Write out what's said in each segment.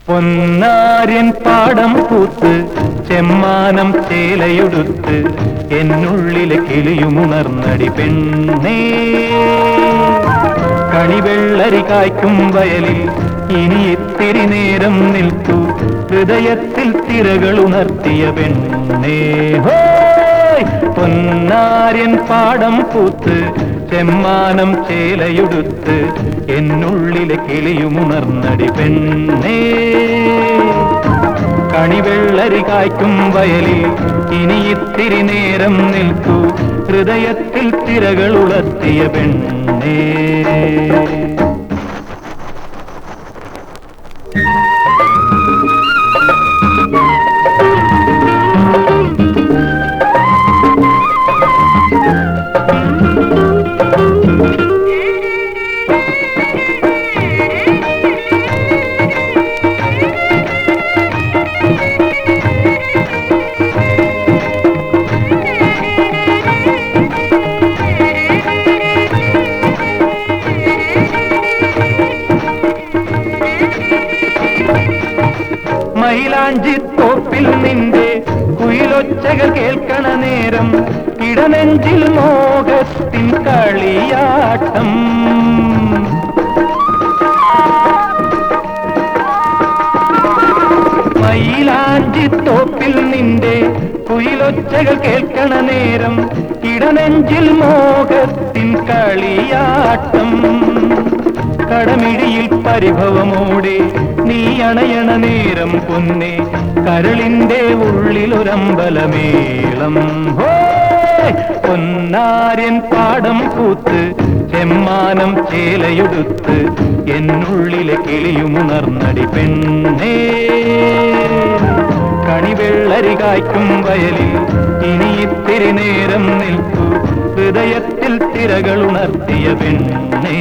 പൊന്നാര്യൻ പാടം പൂത്ത് ചെമ്മാനം ചേലയുടുത്ത് എന്നുള്ളിലെ കിളിയുമുണർന്നടി പെണ്ണേ. കണിവെള്ളരി കായ്ക്കും വയലിൽ ഇനി ഇത്തിരി നേരം നിൽക്കൂ, ഹൃദയത്തിൽ തിരകൾ ഉണർത്തിയ പെണ്ണേ. ഹോയ് പൊന്നാര്യൻ പാടം പൂത്ത് ചെമ്മാനം ചേലയുടുത്ത് എന്നുള്ളിലെ കിളിയുമുണർന്നടി പെണ്ണേ. കണിവെള്ളരി കായ്ക്കും വയലിൽ ഇനി ഇത്തിരി നേരം നിൽക്കൂ, ഹൃദയത്തിൽ തിരകൾ ഉണർത്തിയ പെണ്ണേ. മൈലാഞ്ചിത്തോപ്പിൽ നിന്റെ കുയിലൊച്ചകൾ കേൾക്കണ നേരം ഇടനെഞ്ചിൽ മോഹത്തിൻ കളിയാട്ടം. മൈലാഞ്ചിത്തോപ്പിൽ നിന്റെ കുയിലൊച്ചകൾ കേൾക്കണ നേരം ഇടനെഞ്ചിൽ മോഹത്തിൻ കളിയാട്ടം. കടമിഴിയിൽ പരിഭവമോടെ നീ അണയണ നേരം പൊന്നെ, കരളിന്റെ ഉള്ളിലൊരമ്പലമേളം. ഹോയ് പൊന്നാര്യൻ പാടം പൂത്ത് ചെമ്മാനം ചേലയുടുത്ത് എന്നുള്ളിലെ കിളിയുമുണർന്നടി പെണ്ണേ. കണിവെള്ളരി കായ്ക്കും വയലിൽ ഇനി ഇത്തിരി നേരം നിൽക്കൂ, ഹൃദയത്തിൽ തിരകൾ ഉണർത്തിയ പെണ്ണേ.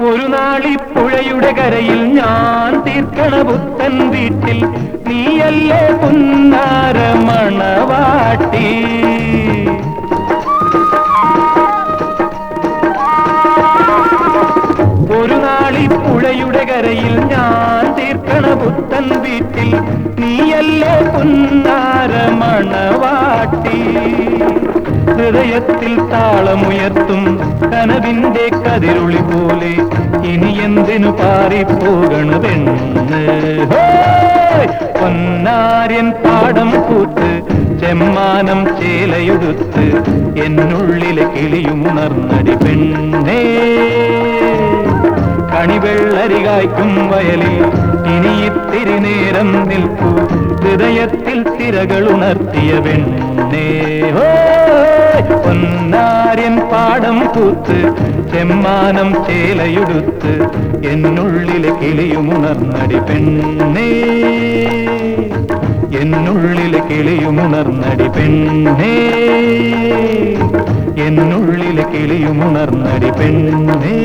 ഒരു നാളിപ്പുഴയുടെ കരയിൽ ഞാൻ തീർക്കണ പുത്തൻ വീട്ടിൽ നീയല്ലേ പുന്നാര മണവാട്ടി. ഒരു നാളിപ്പുഴയുടെ കരയിൽ ഞാൻ തീർക്കണ പുത്തൻ വീട്ടിൽ നീയല്ലേ പുന്നാര മണവാട്ടി. ഹൃദയത്തിൽ താളമുയർത്തും കനവിന്റെ കതിരുളി പോലെ ഇനി എന്തിനു പാറിപ്പോകണ പെണ്ണ്. പൊന്നാര്യൻ പാടം പൂത്ത് ചെമ്മാനം ചേലയുടുത്ത് എന്നുള്ളിലെ കിളിയുമുണർന്നടി പെണ്ണേ. കണിവെള്ളരി കായ്ക്കും വയലിൽ ഇനി ഇത്തിരി നേരം നിൽക്കൂ, ഹൃദയത്തിൽ തിരകൾ ഉണർത്തിയ പെണ്ണേ. പൊന്നാര്യൻ പാടം പൂത്ത് ചെമ്മാനം ചേലയുടുത്ത് എന്നുള്ളിലെ കിളിയുമുണർന്നടി പെണ്ണേ. എന്നുള്ളിലെ കിളിയുമുണർന്നടി പെണ്ണേ. എന്നുള്ളിലെ കിളിയുമുണർന്നടി പെണ്ണേ.